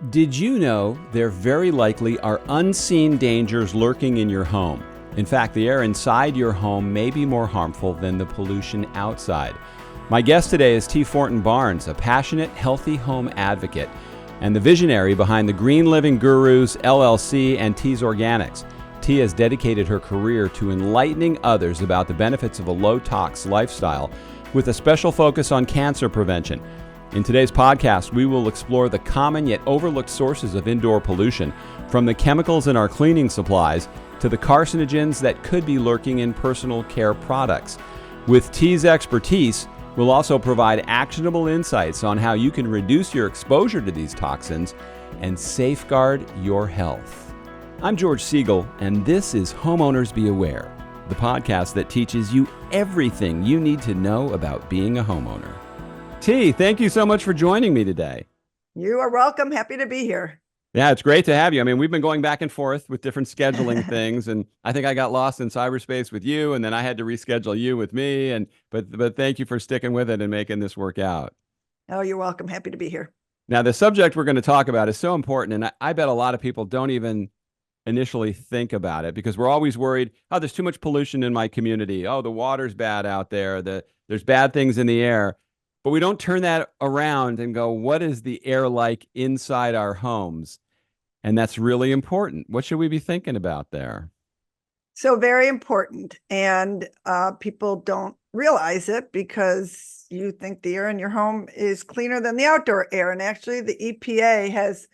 Did you know there very likely are unseen dangers lurking in your home? In fact, the air inside your home may be more harmful than the pollution outside. My guest today is Therese Fortin-Barnes, a passionate, healthy home advocate and the visionary behind the Green Living Gurus, LLC, and Tease Organics. T has dedicated her career to enlightening others about the benefits of a low-tox lifestyle with a special focus on cancer prevention. In today's podcast, we will explore the common yet overlooked sources of indoor pollution, from the chemicals in our cleaning supplies to the carcinogens that could be lurking in personal care products. With T's expertise, we'll also provide actionable insights on how you can reduce your exposure to these toxins and safeguard your health. I'm George Siegel, and this is Homeowners Be Aware, the podcast that teaches you everything you need to know about being a homeowner. T, thank you so much for joining me today. You are welcome. Happy to be here. Yeah, it's great to have you. I mean, we've been going back and forth with different scheduling things, and I think I got lost in cyberspace with you, and then I had to reschedule you with me. But thank you for sticking with it and making this work out. Oh, you're welcome. Happy to be here. Now, the subject we're going to talk about is so important, and I bet a lot of people don't even initially think about it because we're always worried, oh, there's too much pollution in my community. Oh, the water's bad out there. There's bad things in the air. But we don't turn that around and go, what is the air like inside our homes? And that's really important. What should we be thinking about there? So very important. And people don't realize it because you think the air in your home is cleaner than the outdoor air. And actually, the EPA has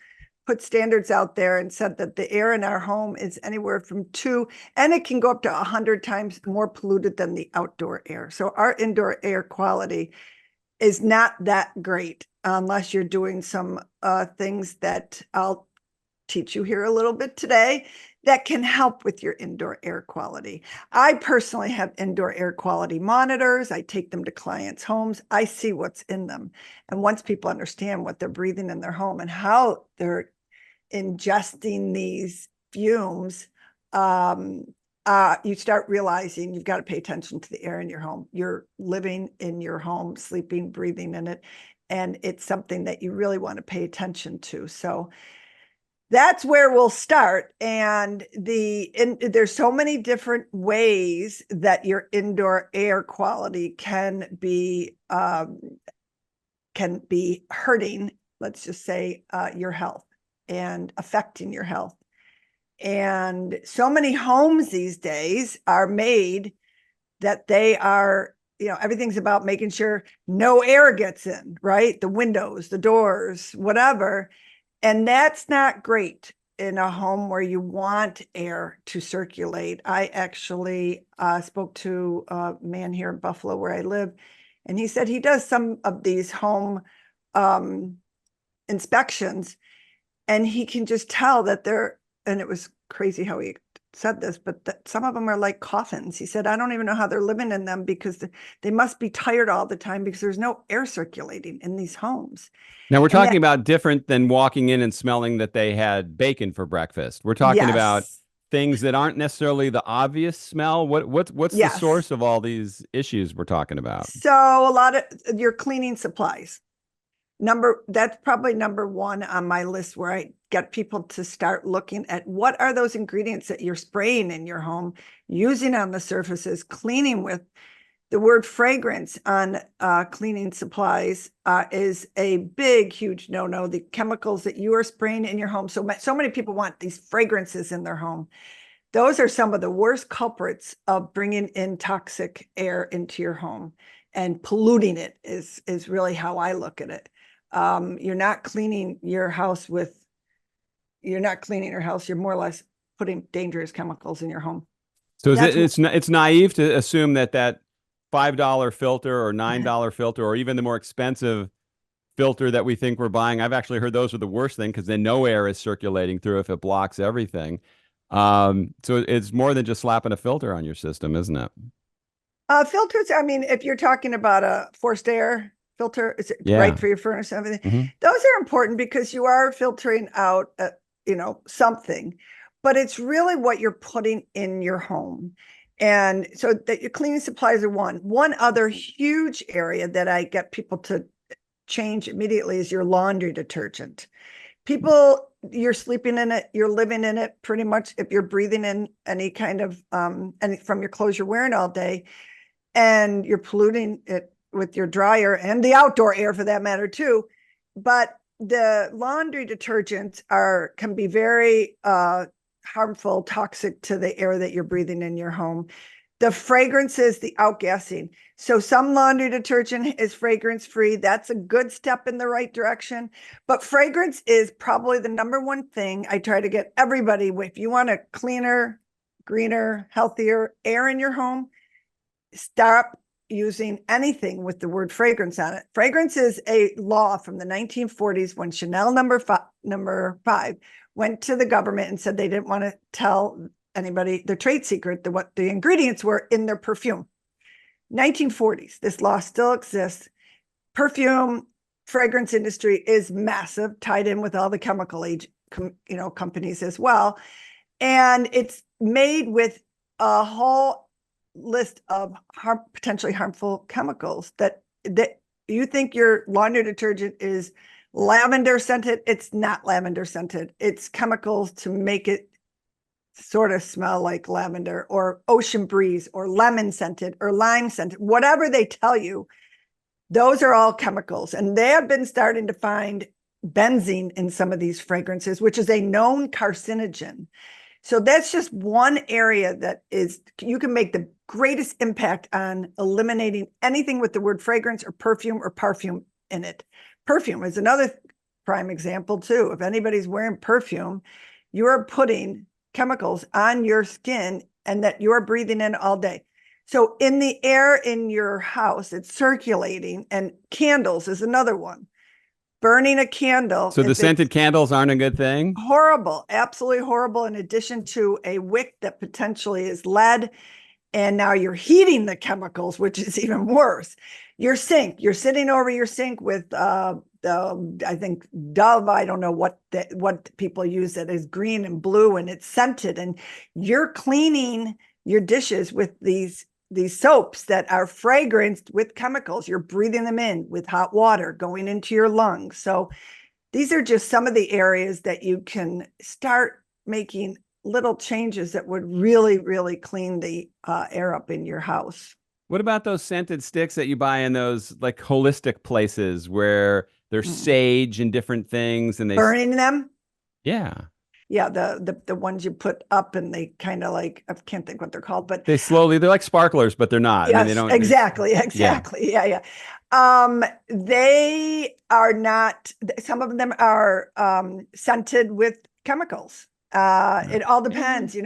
put standards out there and said that the air in our home is anywhere from 2, and it can go up to 100 times more polluted than the outdoor air. So our indoor air quality is not that great unless you're doing some things that I'll teach you here a little bit today that can help with your indoor air quality. I personally have indoor air quality monitors. I take them to clients' homes. I see what's in them. And once people understand what they're breathing in their home and how they're ingesting these fumes, you start realizing you've got to pay attention to the air in your home. You're living in your home, sleeping, breathing in it, and it's something that you really want to pay attention to. So that's where we'll start. And there's so many different ways that your indoor air quality can be hurting, let's just say, your health and affecting your health. And so many homes these days are made that they are, everything's about making sure no air gets in, right? The windows, the doors, whatever. And that's not great in a home where you want air to circulate. I actually spoke to a man here in Buffalo where I live, and he said he does some of these home inspections, and he can just tell that and it was crazy how he said this, but some of them are like coffins. He said, I don't even know how they're living in them because they must be tired all the time because there's no air circulating in these homes. Now, we're talking about different than walking in and smelling that they had bacon for breakfast. We're talking about things that aren't necessarily the obvious smell. What's the source of all these issues we're talking about? So a lot of your cleaning supplies. That's probably number one on my list, where I get people to start looking at what are those ingredients that you're spraying in your home, using on the surfaces, cleaning with. The word fragrance on cleaning supplies is a big, huge no-no. The chemicals that you are spraying in your home. So many people want these fragrances in their home. Those are some of the worst culprits of bringing in toxic air into your home, and polluting it is really how I look at it. You're not cleaning your house. You're more or less putting dangerous chemicals in your home. So it's naive to assume that $5 filter or $9 filter, or even the more expensive filter that we think we're buying. I've actually heard those are the worst thing because then no air is circulating through if it blocks everything. So it's more than just slapping a filter on your system, isn't it? Filters, I mean, if you're talking about a forced air filter, is it right for your furnace and everything? Mm-hmm. Those are important because you are filtering out, something, but it's really what you're putting in your home. And so that your cleaning supplies are one other huge area that I get people to change immediately is your laundry detergent. people, you're sleeping in it, you're living in it pretty much. If you're breathing in any kind of, any from your clothes you're wearing all day, and you're polluting it with your dryer and the outdoor air for that matter too. But the laundry detergents can be very harmful, toxic to the air that you're breathing in your home. The fragrances, the outgassing. So some laundry detergent is fragrance free. That's a good step in the right direction. But fragrance is probably the number one thing I try to get everybody with. If you want a cleaner, greener, healthier air in your home, stop using anything with the word fragrance on it. Fragrance is a law from the 1940s when Chanel number five went to the government and said they didn't want to tell anybody the trade secret, what the ingredients were in their perfume. 1940s, this law still exists. Perfume fragrance industry is massive, tied in with all the chemical companies as well. And it's made with a whole list of potentially harmful chemicals that you think your laundry detergent is lavender scented. It's not lavender scented. It's chemicals to make it sort of smell like lavender or ocean breeze or lemon scented or lime scented, whatever they tell you. Those are all chemicals. And they have been starting to find benzene in some of these fragrances, which is a known carcinogen. So that's just one area that you can make the greatest impact on eliminating anything with the word fragrance or perfume in it. Perfume is another prime example too. If anybody's wearing perfume, you're putting chemicals on your skin and that you're breathing in all day. So in the air in your house, it's circulating, and candles is another one. Burning a candle. So the scented candles aren't a good thing? Horrible, absolutely horrible, in addition to a wick that potentially is lead. And now you're heating the chemicals, which is even worse. Your sink, you're sitting over your sink with I think Dove, I don't know what people use that is green and blue and it's scented, and you're cleaning your dishes with these soaps that are fragranced with chemicals. You're breathing them in with hot water going into your lungs. So these are just some of the areas that you can start making little changes that would really, really clean the air up in your house. What about those scented sticks that you buy in those like holistic places where there's sage and different things and burning them? Yeah. Yeah, the ones you put up and they kind of like, I can't think what they're called, but they're like sparklers, but they're not. Yes, I mean, they don't exactly. Yeah. They are not, some of them are scented with chemicals. It all depends,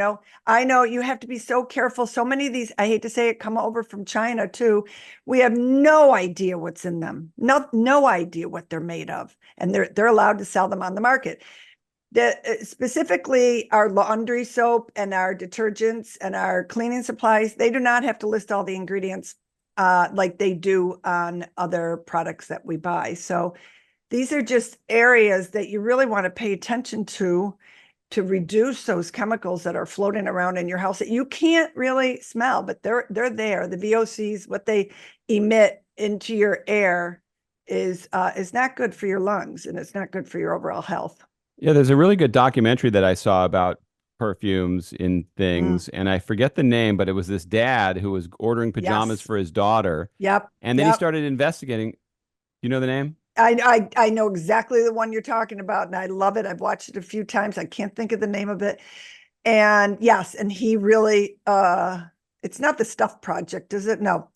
I know you have to be so careful. So many of these, I hate to say it, come over from China too. We have no idea what's in them. No idea what they're made of. And they're allowed to sell them on the market. Specifically our laundry soap and our detergents and our cleaning supplies, they do not have to list all the ingredients like they do on other products that we buy. So these are just areas that you really want to pay attention to reduce those chemicals that are floating around in your house that you can't really smell, but they're there. The VOCs, what they emit into your air is not good for your lungs, and it's not good for your overall health. Yeah, there's a really good documentary that I saw about perfumes in things, and I forget the name, but it was this dad who was ordering pajamas for his daughter. Yep. And then he started investigating. You know the name? I know exactly the one you're talking about, and I love it. I've watched it a few times. I can't think of the name of it. And yes, and he really it's not the Stuff Project, is it? No.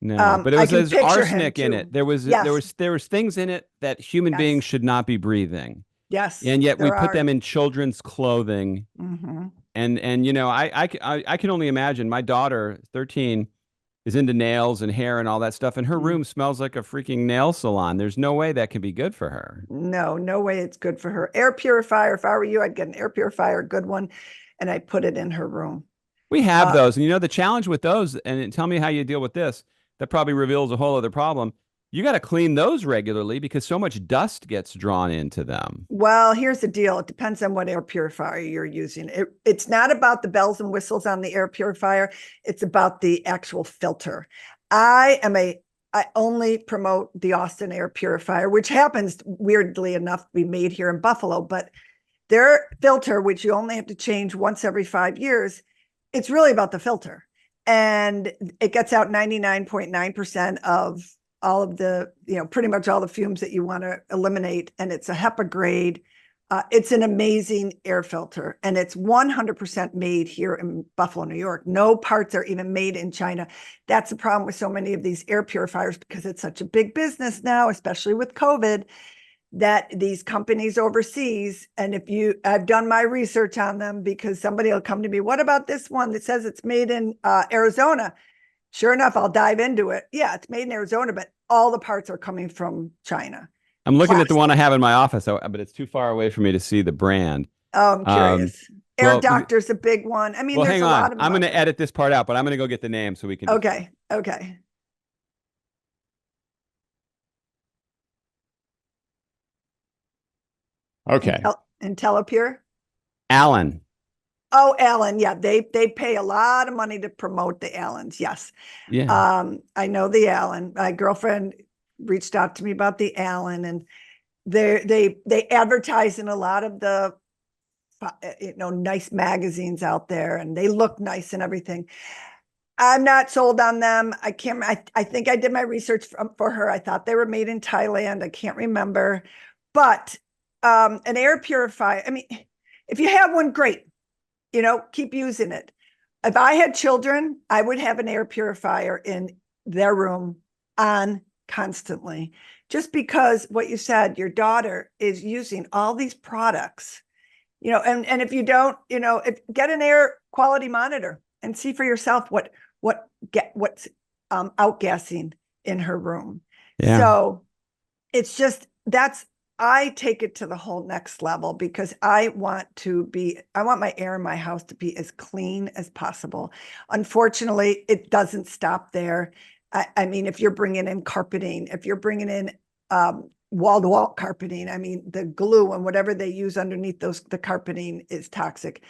No, but it was there's arsenic in it. There was things in it that human beings should not be breathing. Yes. And yet we put them in children's clothing. And I can only imagine. My daughter, 13, is into nails and hair and all that stuff, and her room smells like a freaking nail salon. There's no way that can be good for her. No way it's good for her. Air purifier. If I were you, I'd get an air purifier, a good one, and I'd put it in her room. We have those. And the challenge with those, and tell me how you deal with this, that probably reveals a whole other problem. You got to clean those regularly because so much dust gets drawn into them. Well, here's the deal. It depends on what air purifier you're using. It's not about the bells and whistles on the air purifier. It's about the actual filter. I am a I only promote the Austin air purifier, which happens weirdly enough to be made here in Buffalo, but their filter, which you only have to change once every 5 years, it's really about the filter. And it gets out 99.9% of all of the, pretty much all the fumes that you want to eliminate. And it's a HEPA grade. It's an amazing air filter, and it's 100% made here in Buffalo, New York. No parts are even made in China. That's the problem with so many of these air purifiers, because it's such a big business now, especially with COVID, that these companies overseas, and I've done my research on them, because somebody will come to me, what about this one that says it's made in Arizona? Sure enough, I'll dive into it. Yeah, it's made in Arizona, but all the parts are coming from China. I'm looking at the Plastic. one I have in my office, but it's too far away for me to see the brand. Oh, I'm curious. Air Well, Doctor's a big one. I mean, there's hang a on. lot of them I'm going out to there. edit this part out, but I'm going to go get the name so we can. Okay. Okay. Okay. IntelliPure. Allen. Oh, Allen. Yeah, they pay a lot of money to promote the Allens. Yes. Yeah. I know the Allen. My girlfriend reached out to me about the Allen, and they advertise in a lot of the nice magazines out there, and they look nice and everything. I'm not sold on them. I can't. I think I did my research for her. I thought they were made in Thailand. I can't remember, but an air purifier. I mean, if you have one, great. Keep using it. If I had children, I would have an air purifier in their room on constantly, just because what you said, your daughter is using all these products, and if you don't, get an air quality monitor and see for yourself what's outgassing in her room. Yeah. So it's just, I take it to the whole next level, because I want my air in my house to be as clean as possible. Unfortunately, it doesn't stop there. I mean, if you're bringing in carpeting, if you're bringing in wall-to-wall carpeting, I mean, the glue and whatever they use underneath the carpeting is toxic.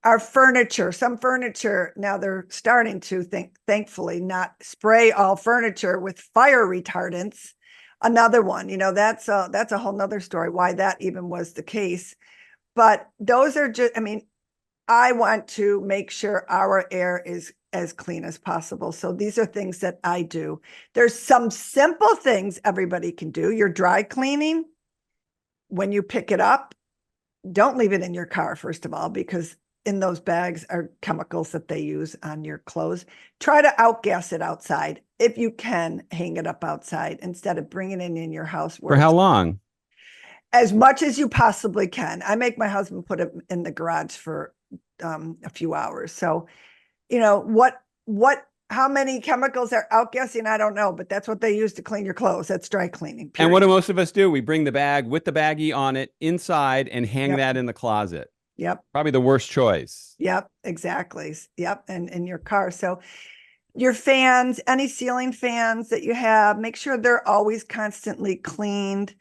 Our furniture, some furniture, now they're starting to thankfully not spray all furniture with fire retardants. Another one, that's a whole nother story, why that even was the case. But those are just, I mean, I want to make sure our air is as clean as possible. So these are things that I do. There's some simple things everybody can do. Your dry cleaning, when you pick it up, don't leave it in your car, first of all, because in those bags are chemicals that they use on your clothes. Try to outgas it outside. If you can, hang it up outside instead of bringing it in your house. For how long? As much as you possibly can. I make my husband put it in the garage for a few hours. So, how many chemicals are outgassing? I don't know, but that's what they use to clean your clothes. That's dry cleaning. Period. And what do most of us do? We bring the bag with the baggie on it inside and hang Yep. that in the closet. Yep. Probably the worst choice. Yep, exactly. Yep. And in your car. So your fans, any ceiling fans that you have, make sure they're always constantly cleaned.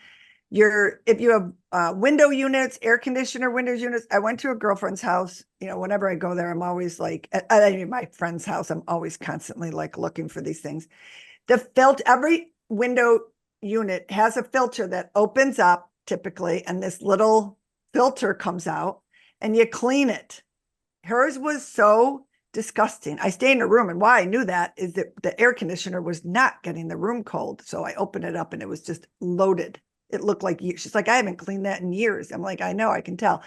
If you have window units, air conditioner windows units. I went to a girlfriend's house. Whenever I go there, I'm always like, at my friend's house, I'm always constantly like looking for these things. Every window unit has a filter that opens up typically, and this little filter comes out, and you clean it. Hers was so disgusting. I stayed in a room, and why I knew that is that the air conditioner was not getting the room cold. So I opened it up, and it was just loaded. It looked like she's like, I haven't cleaned that in years. I'm like, I know, I can tell.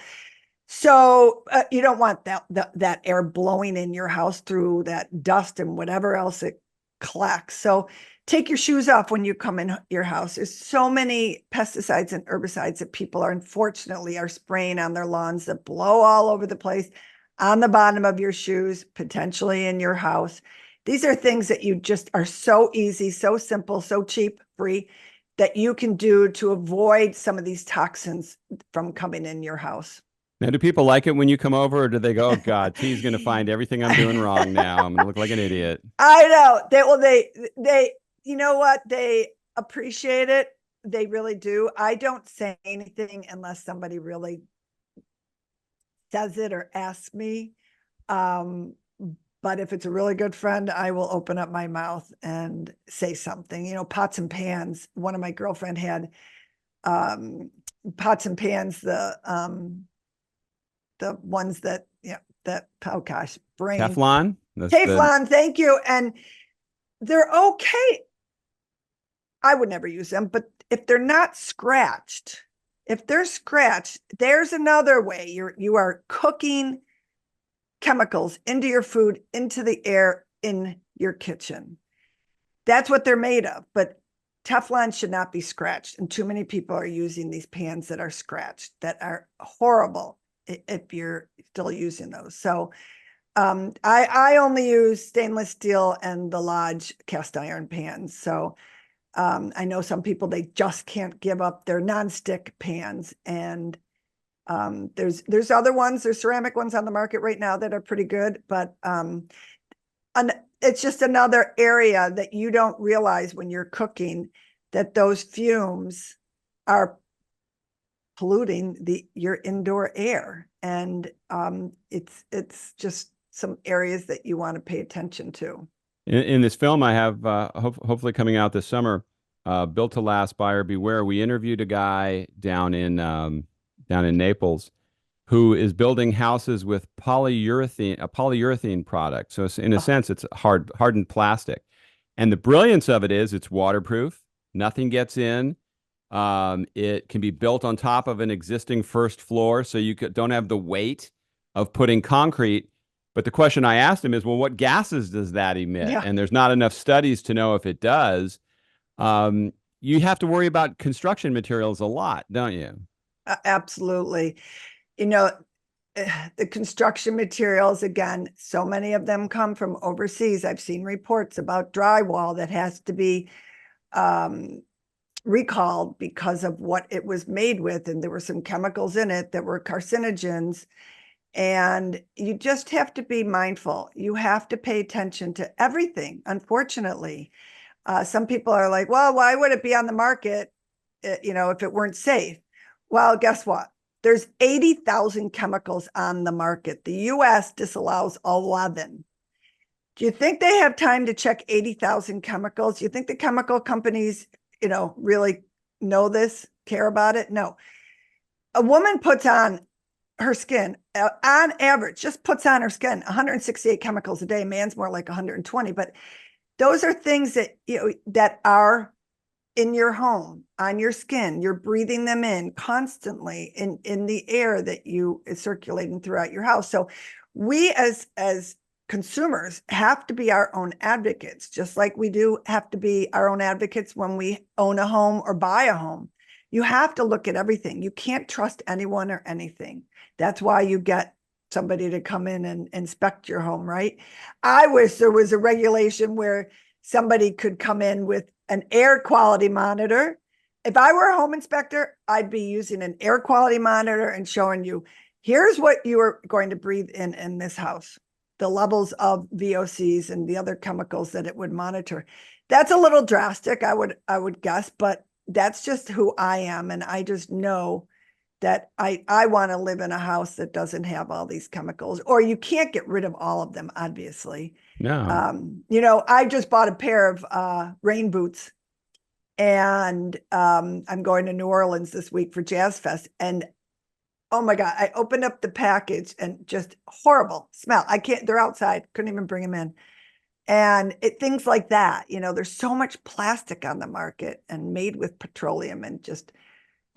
So you don't want that air blowing in your house through that dust and whatever else it collects. So take your shoes off when you come in your house. There's so many pesticides and herbicides that people unfortunately are spraying on their lawns that blow all over the place, on the bottom of your shoes, potentially in your house. These are things that you just are so easy, so simple, so cheap, free, that you can do to avoid some of these toxins from coming in your house. Now, do people like it when you come over, or do they go, oh God, T's going to find everything I'm doing wrong now. I'm going to look like an idiot. I know. They, you know what? They appreciate it. They really do. I don't say anything unless somebody really says it or asks me. But if it's a really good friend, I will open up my mouth and say something. You know, pots and pans. One of my girlfriend had pots and pans, the ones that, yeah, that, oh gosh, brain. Teflon? Teflon, thank you. And they're okay. I would never use them, but if they're not scratched, if they're scratched, there's another way. You are cooking chemicals into your food, into the air in your kitchen. That's what they're made of. But Teflon should not be scratched. And too many people are using these pans that are scratched, that are horrible if you're still using those. So I only use stainless steel and the Lodge cast iron pans. So I know some people, they just can't give up their nonstick pans. And there's other ones, there's ceramic ones on the market right now that are pretty good, but it's just another area that you don't realize when you're cooking, that those fumes are polluting your indoor air. And it's just some areas that you want to pay attention to. In this film I have hopefully coming out this summer, Built to Last, Buyer Beware, we interviewed a guy down in Naples who is building houses with a polyurethane product. So in a sense, it's hardened plastic. And the brilliance of it is it's waterproof, nothing gets in. It can be built on top of an existing first floor, so you don't have the weight of putting concrete. But the question I asked him is, well, what gases does that emit? Yeah. And there's not enough studies to know if it does. You have to worry about construction materials a lot, don't you? Absolutely. You know, the construction materials, again, so many of them come from overseas. I've seen reports about drywall that has to be recalled because of what it was made with. And there were some chemicals in it that were carcinogens. And you just have to be mindful. You have to pay attention to everything, unfortunately. Some people are like, well, why would it be on the market, if it weren't safe? Well, guess what? There's 80,000 chemicals on the market. The US disallows 11. Do you think they have time to check 80,000 chemicals? Do you think the chemical companies, really know this, care about it? No. A woman puts on her skin, on average, just puts on her skin 168 chemicals a day. Man's more like 120, but those are things that, that are in your home, on your skin. You're breathing them in constantly in the air that is circulating throughout your house. So we as consumers have to be our own advocates, just like we do have to be our own advocates when we own a home or buy a home. You have to look at everything. You can't trust anyone or anything. That's why you get somebody to come in and inspect your home, right? I wish there was a regulation where somebody could come in with an air quality monitor. If I were a home inspector, I'd be using an air quality monitor and showing you, here's what you are going to breathe in this house, the levels of VOCs and the other chemicals that it would monitor. That's a little drastic, I would guess, but that's just who I am. And I just know that I want to live in a house that doesn't have all these chemicals, or you can't get rid of all of them, obviously. No. I just bought a pair of rain boots, and I'm going to New Orleans this week for Jazz Fest. And oh my God, I opened up the package and just horrible smell. They're outside, couldn't even bring them in. And things like that, there's so much plastic on the market and made with petroleum and just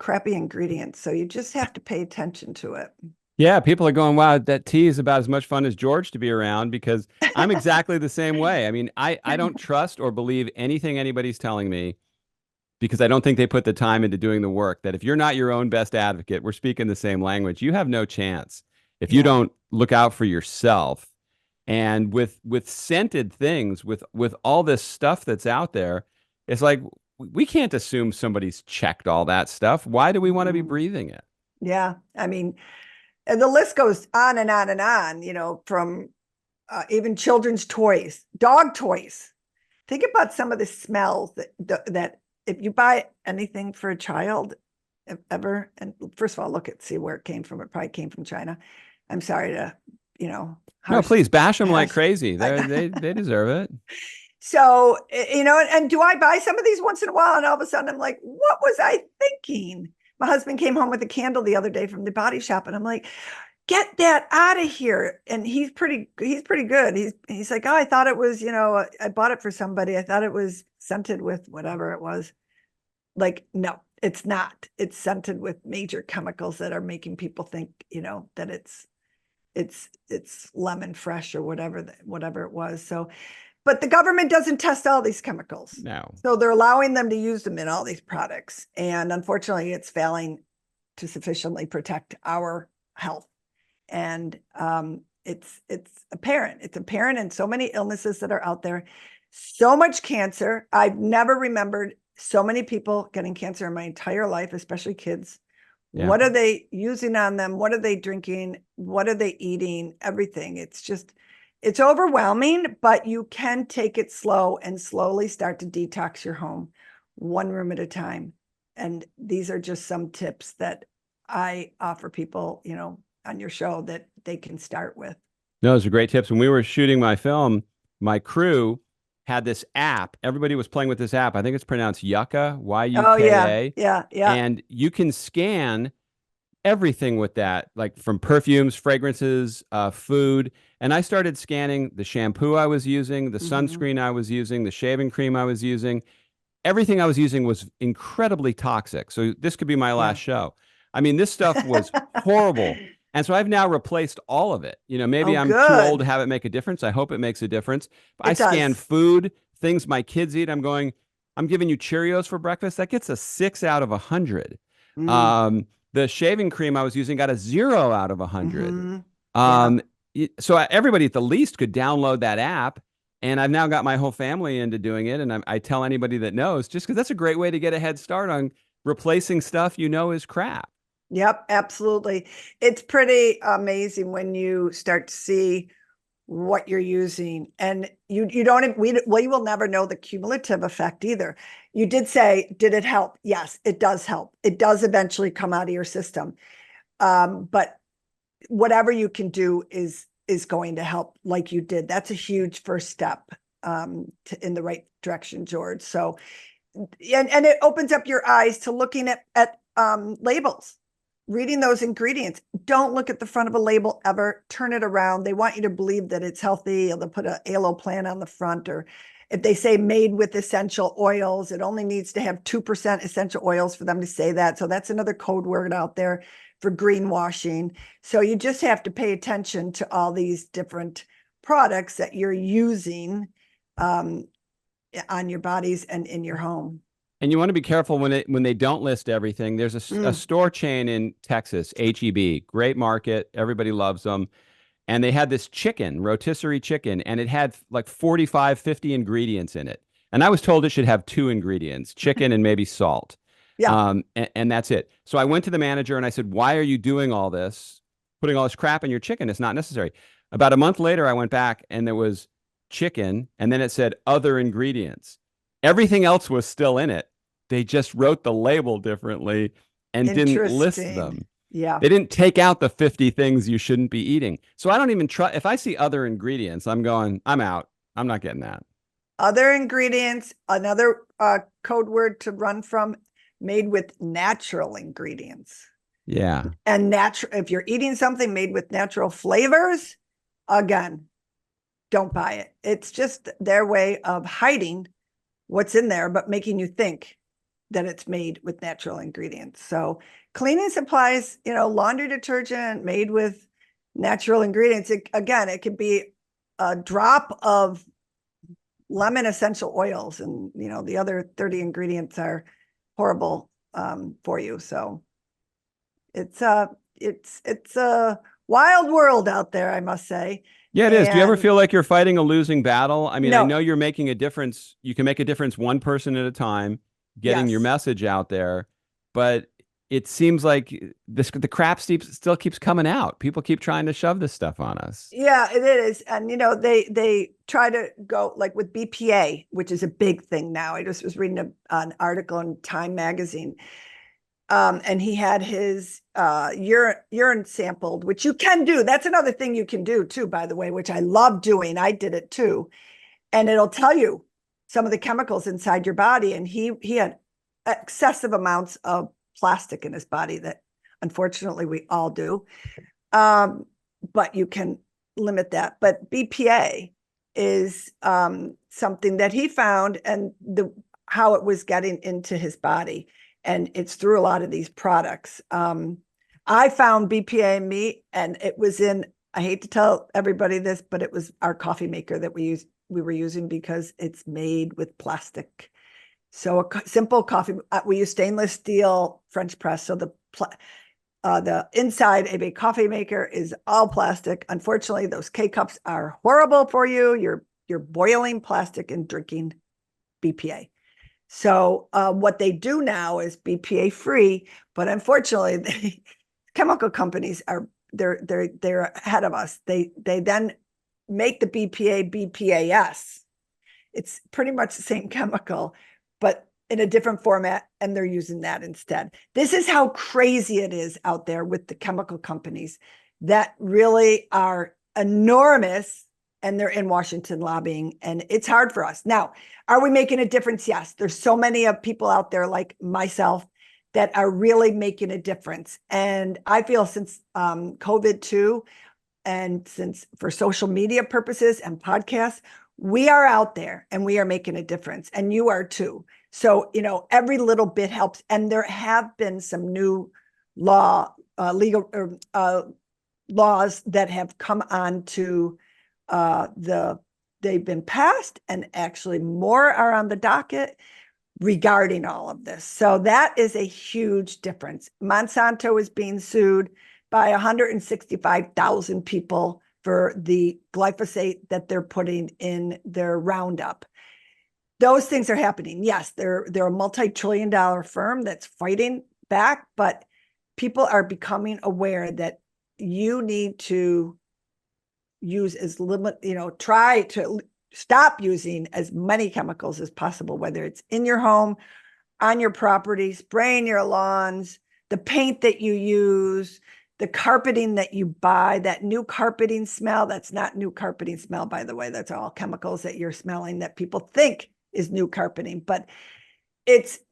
crappy ingredients. So you just have to pay attention to it. Yeah, people are going, wow, that tea is about as much fun as George to be around, because I'm exactly the same way. I mean, I don't trust or believe anything anybody's telling me, because I don't think they put the time into doing the work. That if you're not your own best advocate, we're speaking the same language, you have no chance. If you don't look out for yourself. And with scented things, with all this stuff that's out there, it's like we can't assume somebody's checked all that stuff. Why do we want to be breathing it? Yeah, I mean, and the list goes on and on and on, from even children's toys, dog toys. Think about some of the smells that if you buy anything for a child ever, and first of all, see where it came from. It probably came from China. I'm sorry to No, harsh. please bash them like harsh- crazy. I know. They deserve it. So, and do I buy some of these once in a while? And all of a sudden I'm like, what was I thinking? My husband came home with a candle the other day from the body shop, and I'm like, get that out of here. And he's pretty good. He's like, oh, I thought it was, I bought it for somebody. I thought it was scented with whatever it was. Like, no, it's not. It's scented with major chemicals that are making people think, that it's lemon fresh or whatever it was. So, but the government doesn't test all these chemicals. No. So they're allowing them to use them in all these products. And unfortunately, it's failing to sufficiently protect our health. And it's apparent. It's apparent in so many illnesses that are out there. So much cancer. I've never remembered so many people getting cancer in my entire life, especially kids. Yeah. What are they using on them? What are they drinking? What are they eating? Everything. It's overwhelming, but you can take it slow and slowly start to detox your home one room at a time. And these are just some tips that I offer people, on your show that they can start with. No, those are great tips. When we were shooting my film, my crew had this app. Everybody was playing with this app. I think it's pronounced Yucca, Yuka. Oh, yeah. And you can scan everything with that, like from perfumes, fragrances, food. And I started scanning the shampoo I was using, the sunscreen I was using, the shaving cream I was using. Everything I was using was incredibly toxic. So this could be my last show. I mean, this stuff was horrible. And so I've now replaced all of it. Maybe I'm too old to have it make a difference. I hope it makes a difference. But I scan food, things my kids eat. I'm giving you Cheerios for breakfast. That gets a 6 out of 100. The shaving cream I was using got a 0 out of 100. So everybody at the least could download that app. And I've now got my whole family into doing it. And I tell anybody that knows, just because that's a great way to get a head start on replacing stuff is crap. Yep, absolutely. It's pretty amazing when you start to see what you're using, and we will never know the cumulative effect either. You did say, did it help? Yes, it does help. It does eventually come out of your system. But whatever you can do is going to help, like you did. That's a huge first step in the right direction, George. So, and it opens up your eyes to looking at labels. Reading those ingredients. Don't look at the front of a label ever. Turn it around. They want you to believe that it's healthy, or they'll put an aloe plant on the front, or if they say made with essential oils, it only needs to have 2% essential oils for them to say that. So that's another code word out there for greenwashing. So you just have to pay attention to all these different products that you're using on your bodies and in your home. And you want to be careful when they don't list everything. There's a store chain in Texas, HEB, great market. Everybody loves them. And they had this chicken, rotisserie chicken, and it had like 45, 50 ingredients in it. And I was told it should have 2 ingredients, chicken and maybe salt. Yeah. And that's it. So I went to the manager and I said, why are you doing all this, putting all this crap in your chicken? It's not necessary. About a month later, I went back and there was chicken, and then it said other ingredients. Everything else was still in it. They just wrote the label differently and didn't list them. Yeah. They didn't take out the 50 things you shouldn't be eating. So I don't even try. If I see other ingredients, I'm out. I'm not getting that. Other ingredients, another code word to run from, made with natural ingredients. Yeah. And if you're eating something made with natural flavors, again, don't buy it. It's just their way of hiding what's in there, but making you think that it's made with natural ingredients. So cleaning supplies, laundry detergent made with natural ingredients. It could be a drop of lemon essential oils, and the other 30 ingredients are horrible for you. So it's a wild world out there, I must say. Yeah, it is. Do you ever feel like you're fighting a losing battle? I mean, No. I know you're making a difference. You can make a difference one person at a time, getting your message out there, but it seems like the crap still keeps coming out. People keep trying to shove this stuff on us. Yeah, it is. And, they try to go like with BPA, which is a big thing now. I just was reading an article in Time magazine. And he had his urine sampled, which you can do. That's another thing you can do too, by the way, which I love doing. I did it too. And it'll tell you some of the chemicals inside your body. And he had excessive amounts of plastic in his body that unfortunately we all do. But you can limit that. But BPA is something that he found, and how it was getting into his body. And it's through a lot of these products. I found BPA in me, and it was in, I hate to tell everybody this, but it was our coffee maker that we were using because it's made with plastic. So a simple coffee, we use stainless steel French press. So the inside of a coffee maker is all plastic. Unfortunately, those K-cups are horrible for you. You're boiling plastic and drinking BPA. So what they do now is BPA free, but unfortunately, the chemical companies they're ahead of us. They then make the BPA BPAS. It's pretty much the same chemical, but in a different format, and they're using that instead. This is how crazy it is out there with the chemical companies that really are enormous, and they're in Washington lobbying, and it's hard for us. Now, are we making a difference? Yes. There's so many of people out there like myself that are really making a difference. And I feel since COVID too, and since for social media purposes and podcasts, we are out there and we are making a difference, and you are too. So, every little bit helps. And there have been some new legal laws that have come on to they've been passed, and actually more are on the docket regarding all of this. So that is a huge difference. Monsanto is being sued by 165,000 people for the glyphosate that they're putting in their Roundup. Those things are happening. Yes, they're a multi-trillion-dollar firm that's fighting back, but people are becoming aware that you need to use try to stop using as many chemicals as possible, whether it's in your home, on your property, spraying your lawns, the paint that you use, the carpeting that you buy, that new carpeting smell. That's not new carpeting smell, by the way. That's all chemicals that you're smelling that people think is new carpeting. But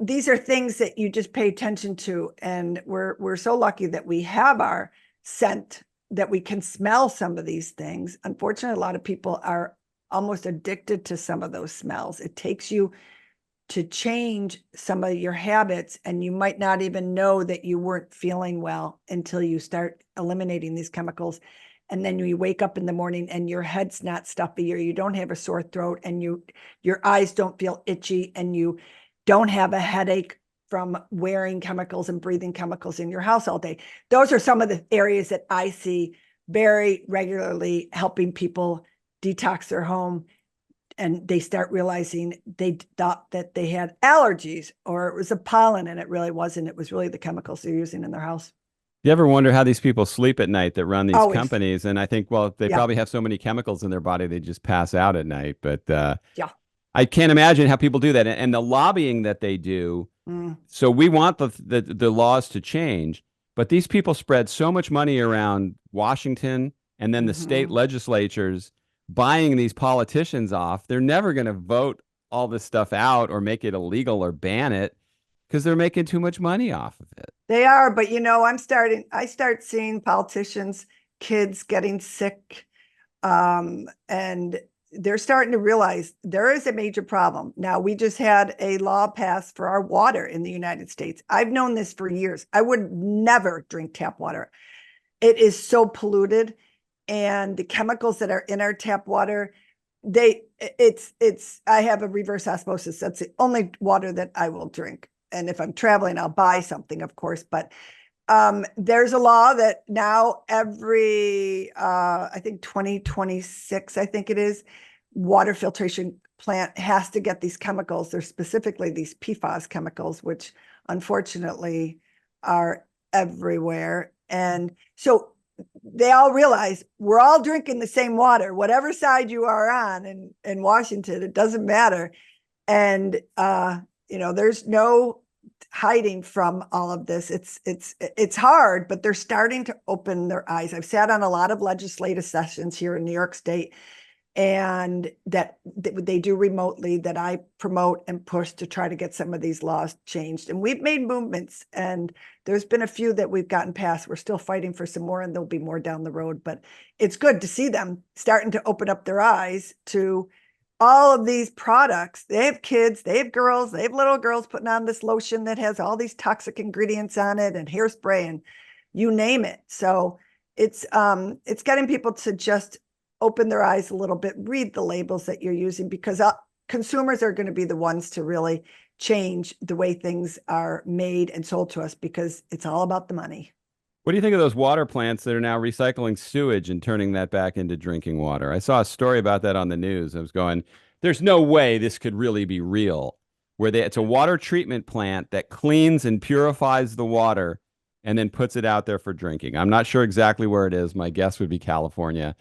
these are things that you just pay attention to. And we're so lucky that we have our scent, that we can smell some of these things. Unfortunately, a lot of people are almost addicted to some of those smells. It takes you to change some of your habits, and you might not even know that you weren't feeling well until you start eliminating these chemicals. And then you wake up in the morning and your head's not stuffy, or you don't have a sore throat, and your eyes don't feel itchy, and you don't have a headache from wearing chemicals and breathing chemicals in your house all day. Those are some of the areas that I see very regularly helping people detox their home. And they start realizing they thought that they had allergies, or it was a pollen, and it really wasn't. It was really the chemicals they're using in their house. You ever wonder how these people sleep at night that run these Always. companies? And I think, well, they probably have so many chemicals in their body, they just pass out at night. But yeah, I can't imagine how people do that. And the lobbying that they do. So we want the laws to change, but these people spread so much money around Washington, and then the state legislatures buying these politicians off. They're never going to vote all this stuff out or make it illegal or ban it, because they're making too much money off of it. They are, but I start seeing politicians, kids getting sick, and they're starting to realize there is a major problem. Now, we just had a law passed for our water in the United States. I've known this for years. I would never drink tap water. It is so polluted, and the chemicals that are in our tap water, I have a reverse osmosis. That's the only water that I will drink. And if I'm traveling, I'll buy something, of course. But there's a law that now every, I think 2026, I think it is, water filtration plant has to get these chemicals. They're specifically these PFAS chemicals, which unfortunately are everywhere. And so they all realize we're all drinking the same water, whatever side you are on in Washington, it doesn't matter. And, there's no hiding from all of this. It's hard, but they're starting to open their eyes. I've sat on a lot of legislative sessions here in New York State, and that they do remotely, that I promote and push to try to get some of these laws changed. And we've made movements, and there's been a few that we've gotten past. We're still fighting for some more, and there'll be more down the road. But it's good to see them starting to open up their eyes to all of these products. They have kids, they have girls, they have little girls putting on this lotion that has all these toxic ingredients on it, and hairspray, and you name it. So it's getting people to just open their eyes a little bit, read the labels that you're using, because consumers are going to be the ones to really change the way things are made and sold to us, because it's all about the money. What do you think of those water plants that are now recycling sewage and turning that back into drinking water? I saw a story about that on the news. I was going, there's no way this could really be real. It's a water treatment plant that cleans and purifies the water and then puts it out there for drinking. I'm not sure exactly where it is. My guess would be California,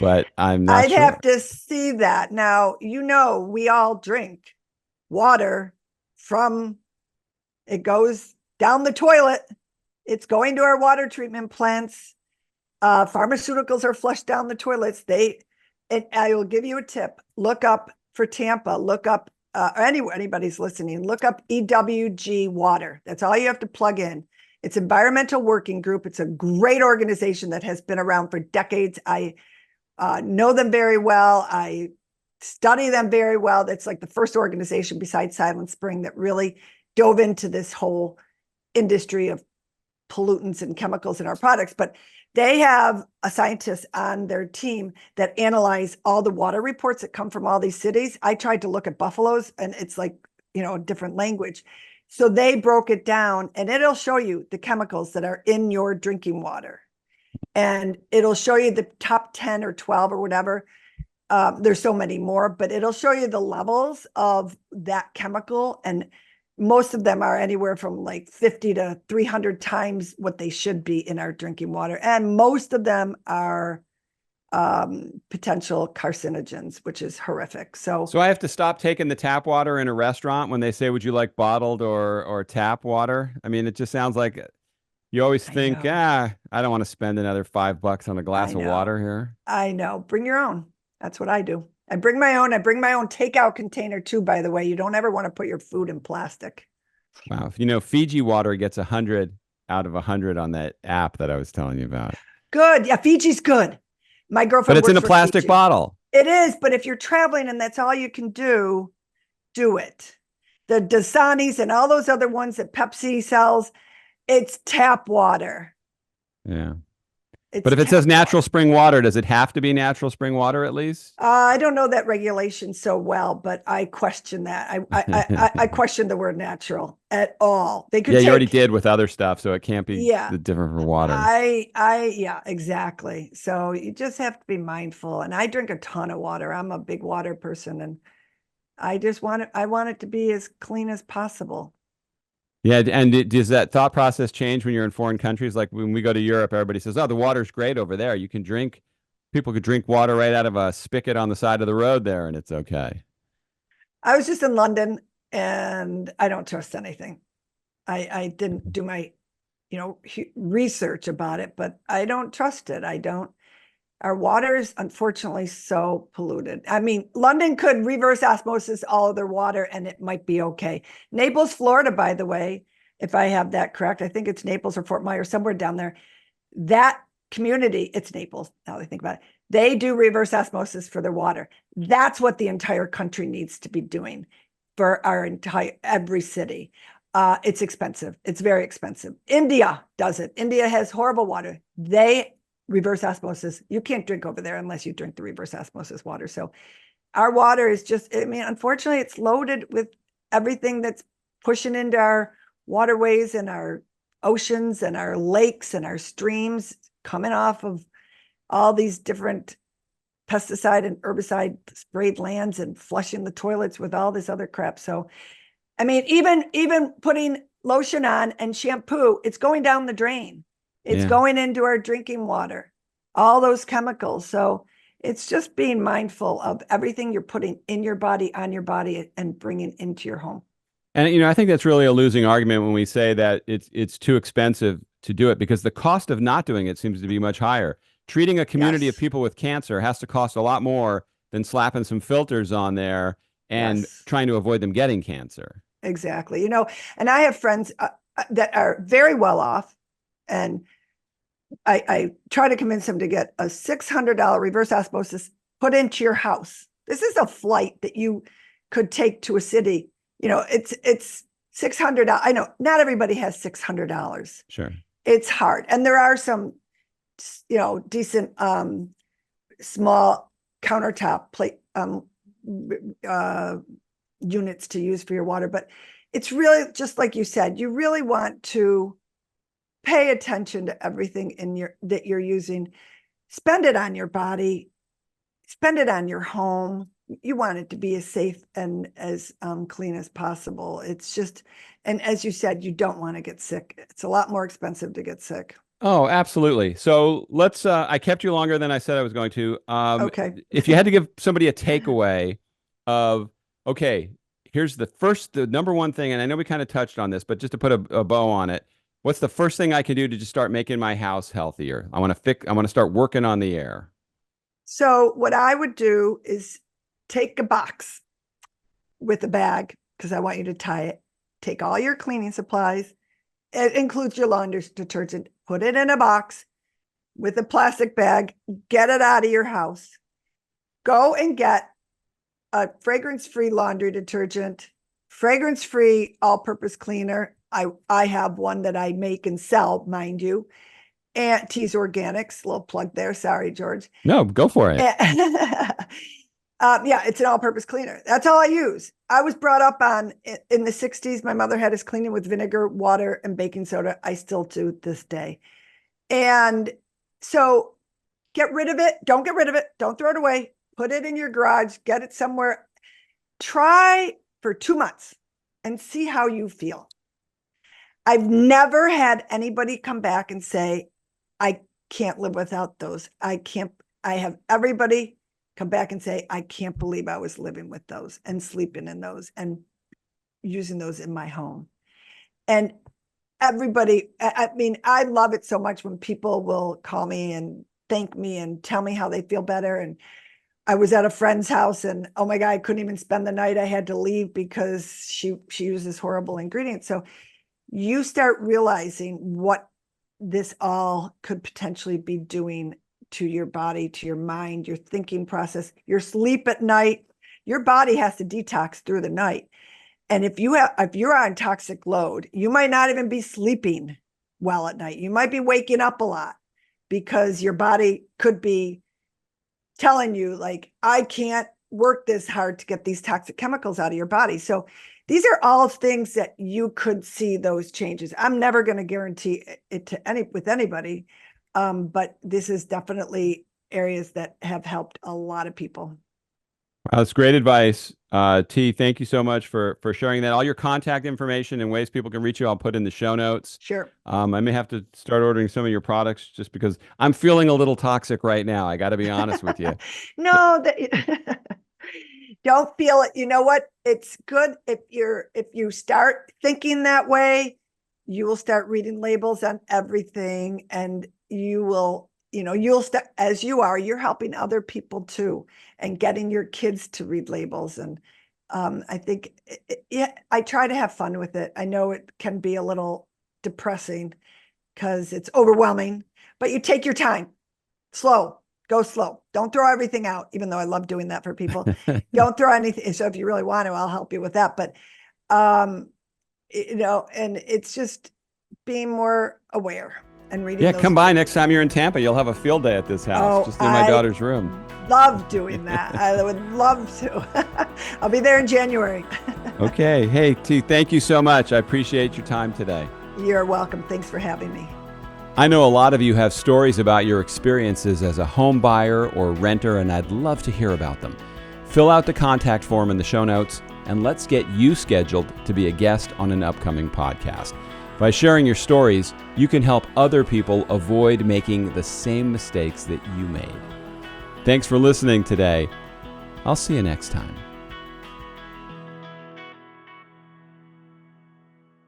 but I'm not sure. I'd have to see that. Now, we all drink water from, it goes down the toilet. It's going to our water treatment plants. Pharmaceuticals are flushed down the toilets. And I will give you a tip. Look up for Tampa. Look up, anybody's listening, look up EWG water. That's all you have to plug in. It's Environmental Working Group. It's a great organization that has been around for decades. I know them very well. I study them very well. That's like the first organization besides Silent Spring that really dove into this whole industry of pollutants and chemicals in our products. But they have a scientist on their team that analyze all the water reports that come from all these cities. I tried to look at Buffalo's, and it's like, a different language. So they broke it down, and it'll show you the chemicals that are in your drinking water. And it'll show you the top 10 or 12 or whatever. There's so many more, but it'll show you the levels of that chemical. And most of them are anywhere from like 50 to 300 times what they should be in our drinking water. And most of them are potential carcinogens, which is horrific. So I have to stop taking the tap water in a restaurant when they say, would you like bottled or tap water? I mean, it just sounds like you always think, I don't want to spend another $5 on a glass of water here. I know. Bring your own. That's what I do. I bring my own takeout container too, by the way. You don't ever want to put your food in plastic. Wow. Fiji water gets 100 out of 100 on that app that I was telling you about. Good. Yeah, Fiji's good. My girlfriend, but it's in a plastic bottle. It is, but if you're traveling and that's all you can do it. The Dasanis and all those other ones that Pepsi sells, it's tap water. Yeah. But if it says natural spring water, does it have to be natural spring water at least? I don't know that regulation so well, but I question that. I question the word natural at all. They could you already did with other stuff, so it can't be different for water. Yeah, exactly. So you just have to be mindful. And I drink a ton of water. I'm a big water person, and I want it to be as clean as possible. Yeah, and does that thought process change when you're in foreign countries? Like when we go to Europe, everybody says, "Oh, the water's great over there. People could drink water right out of a spigot on the side of the road there, and it's okay." I was just in London, and I don't trust anything. I didn't do my, research about it, but I don't trust it. Our water is unfortunately so polluted. I mean, London could reverse osmosis all of their water and it might be okay. Naples, Florida, by the way, if I have that correct, I think it's Naples or Fort Myers, somewhere down there. That community, it's Naples, now that I think about it, they do reverse osmosis for their water. That's what the entire country needs to be doing for every city. It's expensive. It's very expensive. India does it. India has horrible water. They reverse osmosis. You can't drink over there unless you drink the reverse osmosis water. So our water is unfortunately, it's loaded with everything that's pushing into our waterways and our oceans and our lakes and our streams, coming off of all these different pesticide and herbicide sprayed lands and flushing the toilets with all this other crap. So, I mean, even putting lotion on and shampoo, it's going down the drain. It's going into our drinking water, all those chemicals. So it's just being mindful of everything you're putting in your body, on your body, and bringing into your home. And I think that's really a losing argument when we say that it's too expensive to do it, because the cost of not doing it seems to be much higher. Treating a community of Yes, people with cancer has to cost a lot more than slapping some filters on there and yes, trying to avoid them getting cancer. exactly. And I have friends that are very well off, and I try to convince them to get a $600 reverse osmosis put into your house. This is a flight that you could take to a city. It's $600. I know not everybody has $600. Sure. It's hard. And there are some, decent small countertop plate units to use for your water. But it's really just like you said, you really want to pay attention to everything that you're using. Spend it on your body, spend it on your home. You want it to be as safe and as clean as possible. It's just, and as you said, you don't want to get sick. It's a lot more expensive to get sick. Oh, absolutely. So I kept you longer than I said I was going to. Okay. If you had to give somebody a takeaway of, okay, here's the number one thing, and I know we kind of touched on this, but just to put a bow on it, what's the first thing I can do to just start making my house healthier? I want to start working on the air. So what I would do is take a box with a bag, because I want you to tie it. Take all your cleaning supplies. It includes your laundry detergent. Put it in a box with a plastic bag. Get it out of your house. Go and get a fragrance-free laundry detergent, fragrance-free all-purpose cleaner. I have one that I make and sell, mind you. And Tees Organics, little plug there. Sorry, George. No, go for it. Yeah, it's an all-purpose cleaner. That's all I use. I was brought up on, in the 60s, my mother had us cleaning with vinegar, water, and baking soda. I still do this day. And so get rid of it. Don't get rid of it. Don't throw it away. Put it in your garage. Get it somewhere. Try for 2 months and see how you feel. I've never had anybody come back and say, I can't live without those. I have everybody come back and say, I can't believe I was living with those and sleeping in those and using those in my home. And everybody, I love it so much when people will call me and thank me and tell me how they feel better. And I was at a friend's house and, oh my God, I couldn't even spend the night. I had to leave because she uses horrible ingredients. So you start realizing what this all could potentially be doing to your body, to your mind, your thinking process, your sleep at night. Your body has to detox through the night. And if you're on toxic load, you might not even be sleeping well at night. You might be waking up a lot because your body could be telling you, like, I can't work this hard to get these toxic chemicals out of your body. So these are all things that you could see those changes. I'm never going to guarantee it with anybody. But this is definitely areas that have helped a lot of people. That's great advice. T, thank you so much for sharing that. All your contact information and ways people can reach you, I'll put in the show notes. Sure. I may have to start ordering some of your products just because I'm feeling a little toxic right now. I got to be honest with you. No, don't feel it. You know what? It's good if you start thinking that way, you will start reading labels on everything, and you'll start, as you're helping other people too, and getting your kids to read labels. And I think I try to have fun with it. I know it can be a little depressing because it's overwhelming, but you take your time. Go slow. Don't throw everything out, even though I love doing that for people. Don't throw anything. So if you really want to, I'll help you with that. But, and it's just being more aware and reading. Yeah, come by next time you're in Tampa. You'll have a field day at this house, just in my daughter's room. Love doing that. I would love to. I'll be there in January. Okay. Hey, T, thank you so much. I appreciate your time today. You're welcome. Thanks for having me. I know a lot of you have stories about your experiences as a home buyer or renter, and I'd love to hear about them. Fill out the contact form in the show notes, and let's get you scheduled to be a guest on an upcoming podcast. By sharing your stories, you can help other people avoid making the same mistakes that you made. Thanks for listening today. I'll see you next time.